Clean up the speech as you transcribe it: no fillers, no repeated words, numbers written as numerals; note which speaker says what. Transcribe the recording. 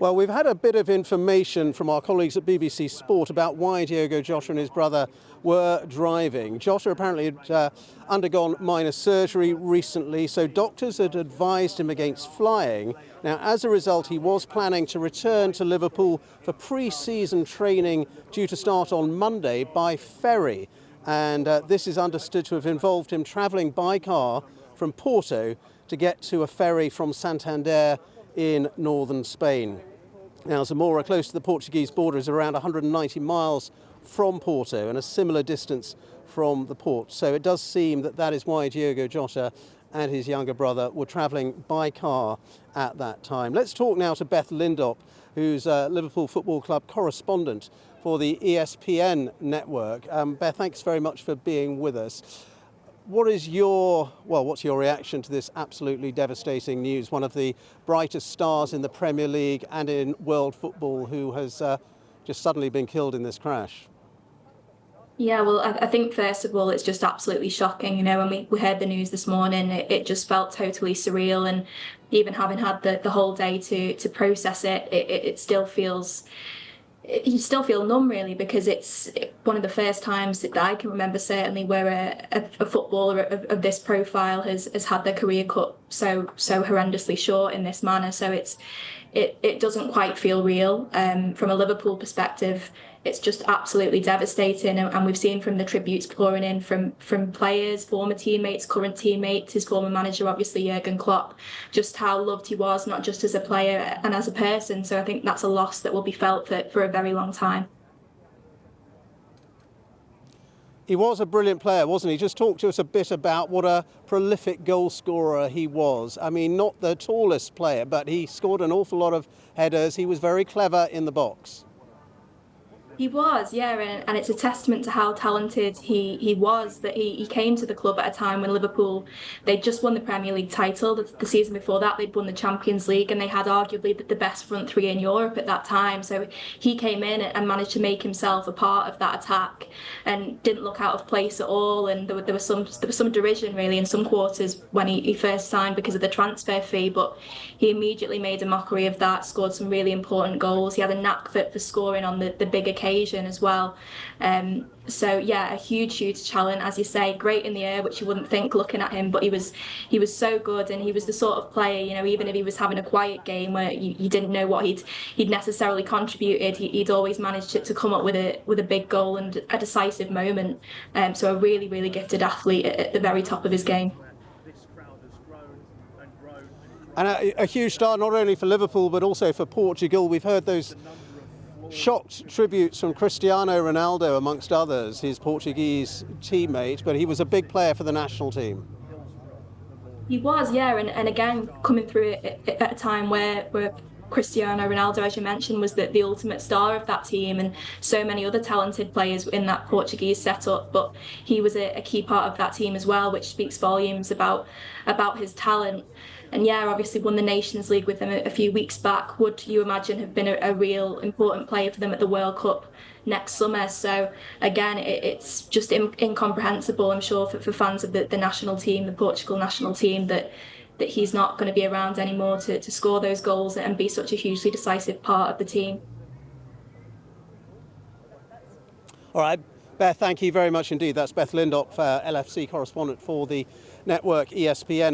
Speaker 1: Well, we've had a bit of information from our colleagues at BBC Sport about why Diogo Jota and his brother were driving. Jota apparently had undergone minor surgery recently, so doctors had advised him against flying. Now, as a result, he was planning to return to Liverpool for pre-season training due to start on Monday by ferry. And this is understood to have involved him travelling by car from Porto to get to a ferry from Santander in northern Spain. Now, Zamora, close to the Portuguese border, is around 190 miles from Porto and a similar distance from the port. So it does seem that that is why Diogo Jota and his younger brother were travelling by car at that time. Let's talk now to Beth Lindop, who's a Liverpool Football Club correspondent for the ESPN network. Beth, thanks very much for being with us. What's your reaction to this absolutely devastating news? One of the brightest stars in the Premier League and in world football who has just suddenly been killed in this crash.
Speaker 2: Yeah, well, I think first of all, it's just absolutely shocking. You know, when we heard the news this morning, it just felt totally surreal. And even having had the whole day to process it, it still feels... You still feel numb, really, because it's one of the first times that I can remember, certainly, where a footballer of this profile has had their career cut so horrendously short in this manner. So it doesn't quite feel real. From a Liverpool perspective, it's just absolutely devastating, and we've seen from the tributes pouring in from players, former teammates, current teammates, his former manager, obviously Jurgen Klopp, just how loved he was, not just as a player and as a person. So I think that's a loss that will be felt for a very long time.
Speaker 1: He was a brilliant player, wasn't he? Just talk to us a bit about what a prolific goal scorer he was. I mean, not the tallest player, but he scored an awful lot of headers. He was very clever in the box.
Speaker 2: He was, yeah, and it's a testament to how talented he was that he came to the club at a time when Liverpool, they'd just won the Premier League title. The season before that, they'd won the Champions League, and they had arguably the best front three in Europe at that time. So he came in and managed to make himself a part of that attack and didn't look out of place at all. And there was some derision, really, in some quarters when he first signed because of the transfer fee, but he immediately made a mockery of that, scored some really important goals. He had a knack for scoring on the big occasion as well. So yeah, a huge talent, as you say, great in the air, which you wouldn't think looking at him, but he was so good, and he was the sort of player, you know, even if he was having a quiet game where you didn't know what he'd necessarily contributed, he'd always managed to come up with a big goal and a decisive moment. So a really gifted athlete at the very top of his game.
Speaker 1: And a huge star not only for Liverpool but also for Portugal. We've heard those shocked tributes from Cristiano Ronaldo, amongst others, his Portuguese teammate, but he was a big player for the national team.
Speaker 2: He was, yeah, and again, coming through it at a time where Cristiano Ronaldo, as you mentioned, was the ultimate star of that team, and so many other talented players in that Portuguese setup, but he was a key part of that team as well, which speaks volumes about his talent. And yeah, obviously won the Nations League with them a few weeks back. Would you imagine have been a real important player for them at the World Cup next summer? So again, it's just incomprehensible, I'm sure, for fans of the national team, the Portugal national team, that he's not going to be around anymore to score those goals and be such a hugely decisive part of the team.
Speaker 1: All right, Beth, thank you very much indeed. That's Beth Lindop, LFC correspondent for the network ESPN.